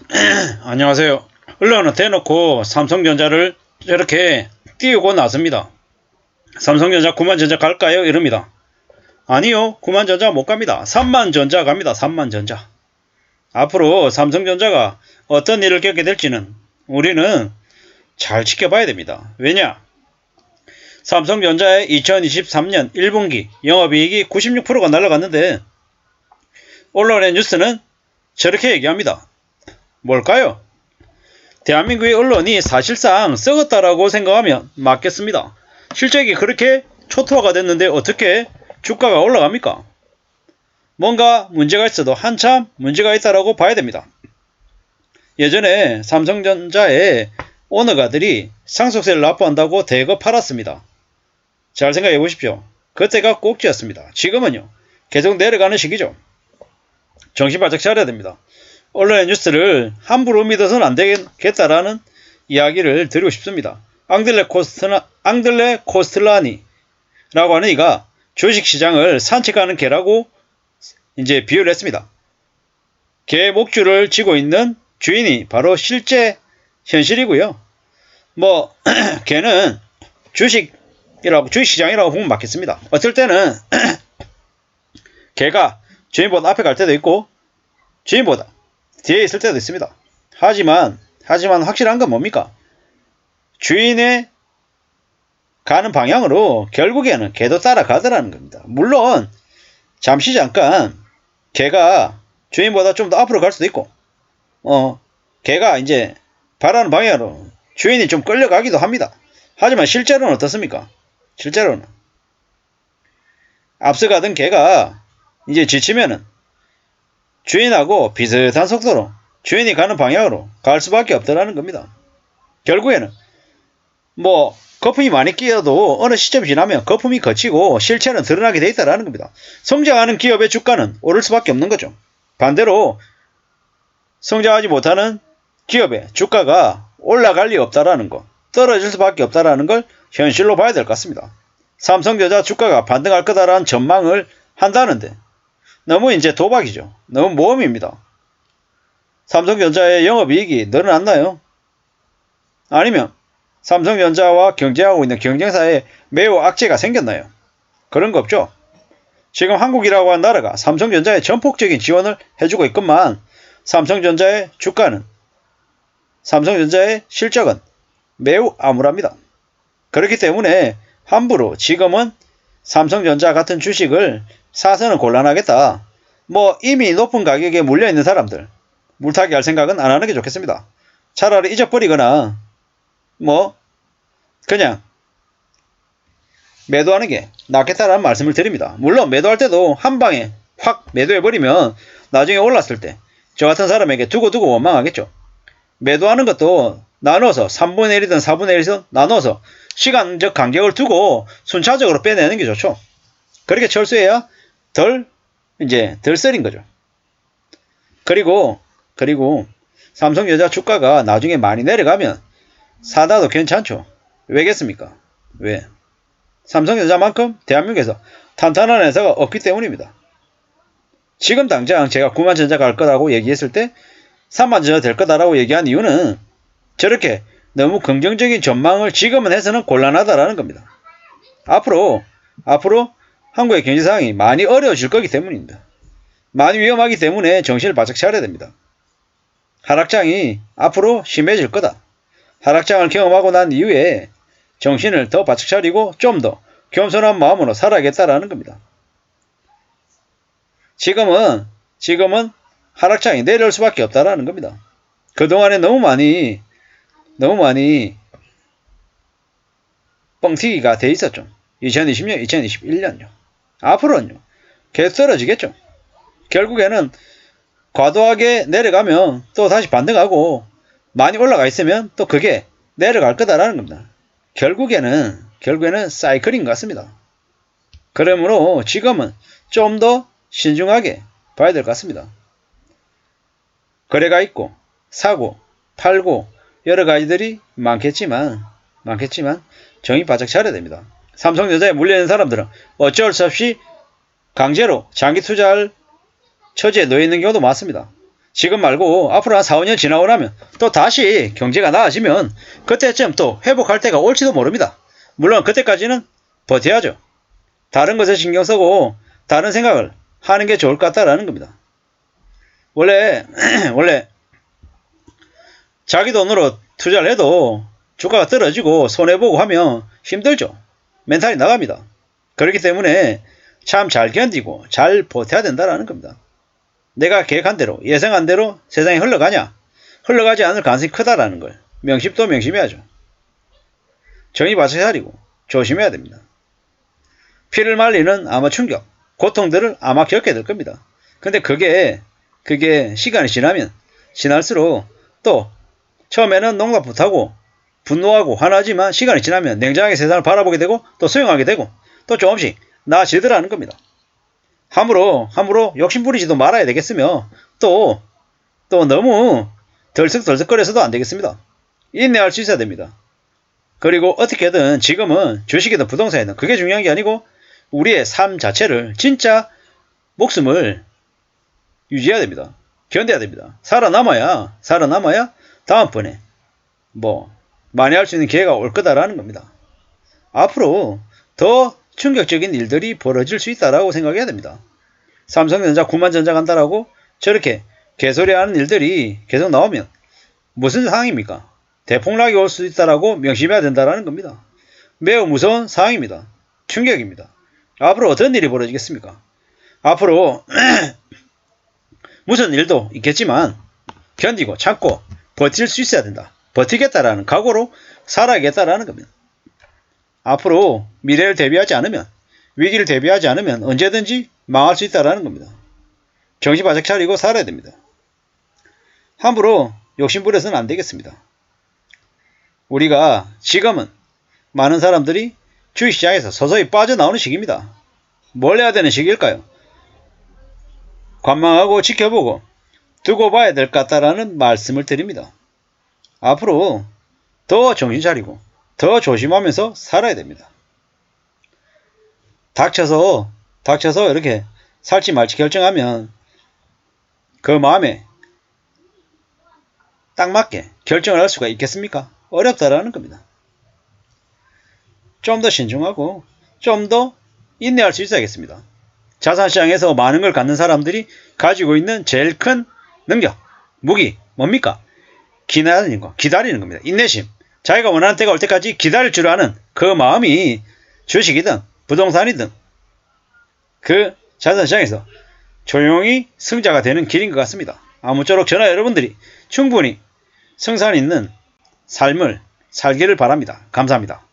안녕하세요. 언론은 대놓고 삼성전자를 저렇게 띄우고 나섭니다. 삼성전자 9만전자 갈까요? 이럽니다. 아니요, 9만전자 못 갑니다. 3만전자 갑니다. 3만전자. 앞으로 삼성전자가 어떤 일을 겪게 될지는 우리는 잘 지켜봐야 됩니다. 왜냐? 삼성전자의 2023년 1분기 영업이익이 96%가 날아갔는데 언론의 뉴스는 저렇게 얘기합니다. 뭘까요? 대한민국의 언론이 사실상 썩었다라고 생각하면 맞겠습니다. 실적이 그렇게 초토화가 됐는데 어떻게 주가가 올라갑니까? 뭔가 문제가 있어도 한참 문제가 있다라고 봐야 됩니다. 예전에 삼성전자의 오너가들이 상속세를 납부한다고 대거 팔았습니다. 잘 생각해 보십시오. 그때가 꼭지였습니다. 지금은요, 계속 내려가는 시기죠. 정신 바짝 차려야 됩니다. 언론의 뉴스를 함부로 믿어서는 안 되겠다라는 이야기를 드리고 싶습니다. 앙들레 코스틀라니라고 하는 이가 주식시장을 산책하는 개라고 이제 비유를 했습니다. 개 목줄을 쥐고 있는 주인이 바로 실제 현실이고요. 개는 주식시장이라고 보면 맞겠습니다. 어떨 때는 개가 주인보다 앞에 갈 때도 있고 주인보다 뒤에 있을 때도 있습니다. 하지만 확실한 건 뭡니까? 주인의 가는 방향으로 결국에는 개도 따라가더라는 겁니다. 물론 잠깐 개가 주인보다 좀 더 앞으로 갈 수도 있고 개가 이제 바라는 방향으로 주인이 좀 끌려가기도 합니다. 하지만 실제로는 어떻습니까? 실제로는 앞서가던 개가 이제 지치면은 주인하고 비슷한 속도로 주인이 가는 방향으로 갈 수밖에 없다라는 겁니다. 결국에는 거품이 많이 끼어도 어느 시점이 지나면 거품이 걷히고 실체는 드러나게 돼 있다라는 겁니다. 성장하는 기업의 주가는 오를 수밖에 없는 거죠. 반대로 성장하지 못하는 기업의 주가가 올라갈 리 없다라는 거, 떨어질 수밖에 없다라는 걸 현실로 봐야 될 것 같습니다. 삼성전자 주가가 반등할 거다라는 전망을 한다는데 너무 이제 도박이죠. 너무 모험입니다. 삼성전자의 영업이익이 늘어났나요? 아니면 삼성전자와 경쟁하고 있는 경쟁사에 매우 악재가 생겼나요? 그런 거 없죠. 지금 한국이라고 하는 나라가 삼성전자에 전폭적인 지원을 해주고 있건만 삼성전자의 실적은 매우 암울합니다. 그렇기 때문에 함부로 지금은 삼성전자 같은 주식을 사서는 곤란하겠다. 이미 높은 가격에 물려있는 사람들 물타기 할 생각은 안 하는 게 좋겠습니다. 차라리 잊어버리거나 그냥 매도하는 게 낫겠다라는 말씀을 드립니다. 물론 매도할 때도 한 방에 확 매도해버리면 나중에 올랐을 때 저 같은 사람에게 두고 원망하겠죠. 매도하는 것도 나눠서 3분의 1이든 4분의 1이든 나눠서 시간적 간격을 두고 순차적으로 빼내는 게 좋죠. 그렇게 철수해야 덜 쓰린 거죠. 그리고 삼성전자 주가가 나중에 많이 내려가면 사다도 괜찮죠. 왜겠습니까? 왜? 삼성전자만큼 대한민국에서 탄탄한 회사가 없기 때문입니다. 지금 당장 제가 9만전자 갈 거라고 얘기했을 때 3만전자 될 거다라고 얘기한 이유는 저렇게 너무 긍정적인 전망을 지금은 해서는 곤란하다라는 겁니다. 앞으로 한국의 경제 상황이 많이 어려워질 거기 때문입니다. 많이 위험하기 때문에 정신을 바짝 차려야 됩니다. 하락장이 앞으로 심해질 거다. 하락장을 경험하고 난 이후에 정신을 더 바짝 차리고 좀 더 겸손한 마음으로 살아야겠다라는 겁니다. 지금은 하락장이 내려올 수밖에 없다라는 겁니다. 그동안에 너무 많이 뻥튀기가 돼 있었죠. 2020년, 2021년요. 앞으로는요. 계속 떨어지겠죠. 결국에는 과도하게 내려가면 또 다시 반등하고 많이 올라가 있으면 또 그게 내려갈 거다라는 겁니다. 결국에는 사이클인 것 같습니다. 그러므로 지금은 좀 더 신중하게 봐야 될 것 같습니다. 거래가 있고 사고 팔고 여러 가지들이 많겠지만 정신 바짝 차려야 됩니다. 삼성전자에 물려있는 사람들은 어쩔 수 없이 강제로 장기 투자할 처지에 놓여 있는 경우도 많습니다. 지금 말고 앞으로 한 4, 5년 지나고 나면 또 다시 경제가 나아지면 그때쯤 또 회복할 때가 올지도 모릅니다. 물론 그때까지는 버텨야죠. 다른 것에 신경 쓰고 다른 생각을 하는 게 좋을 것 같다라는 겁니다. 원래 자기 돈으로 투자를 해도 주가가 떨어지고 손해보고 하면 힘들죠. 멘탈이 나갑니다. 그렇기 때문에 참 잘 견디고 잘 버텨야 된다는 겁니다. 내가 계획한 대로 예상한 대로 세상이 흘러가냐? 흘러가지 않을 가능성이 크다라는 걸 명심도 명심해야죠. 정신 바짝 차리고 조심해야 됩니다. 피를 말리는 아마 충격, 고통들을 아마 겪게 될 겁니다. 근데 그게 시간이 지나면 지날수록 또 처음에는 농담부터 하고 분노하고 화나지만 시간이 지나면 냉정하게 세상을 바라보게 되고 또 수용하게 되고 또 조금씩 나아지더라는 겁니다. 함부로 욕심부리지도 말아야 되겠으며 또 너무 덜썩덜썩거려서도 안 되겠습니다. 인내할 수 있어야 됩니다. 그리고 어떻게든 지금은 주식이든 부동산이든 그게 중요한 게 아니고 우리의 삶 자체를 진짜 목숨을 유지해야 됩니다. 견뎌야 됩니다. 살아남아야 다음번에 많이 할 수 있는 기회가 올 거다라는 겁니다. 앞으로 더 충격적인 일들이 벌어질 수 있다라고 생각해야 됩니다. 삼성전자 9만 전자 간다라고 저렇게 개소리하는 일들이 계속 나오면 무슨 상황입니까? 대폭락이 올 수 있다라고 명심해야 된다라는 겁니다. 매우 무서운 상황입니다. 충격입니다. 앞으로 어떤 일이 벌어지겠습니까? 앞으로 무슨 일도 있겠지만 견디고 참고 버틸 수 있어야 된다. 버티겠다라는 각오로 살아야겠다라는 겁니다. 앞으로 미래를 대비하지 않으면 위기를 대비하지 않으면 언제든지 망할 수 있다라는 겁니다. 정신 바짝 차리고 살아야 됩니다. 함부로 욕심부려서는 안 되겠습니다. 우리가 지금은 많은 사람들이 주식시장에서 서서히 빠져나오는 시기입니다. 뭘 해야 되는 시기일까요? 관망하고 지켜보고 두고 봐야 될 것 같다라는 말씀을 드립니다. 앞으로 더 정신 차리고 더 조심하면서 살아야 됩니다. 닥쳐서 이렇게 살지 말지 결정하면 그 마음에 딱 맞게 결정을 할 수가 있겠습니까? 어렵다라는 겁니다. 좀 더 신중하고 좀 더 인내할 수 있어야겠습니다. 자산시장에서 많은 걸 갖는 사람들이 가지고 있는 제일 큰 능력, 무기 뭡니까? 기다리는 겁니다. 인내심. 자기가 원하는 때가 올 때까지 기다릴 줄 아는 그 마음이 주식이든 부동산이든 그 자산시장에서 조용히 승자가 되는 길인 것 같습니다. 아무쪼록 저나 여러분들이 충분히 승산 있는 삶을 살기를 바랍니다. 감사합니다.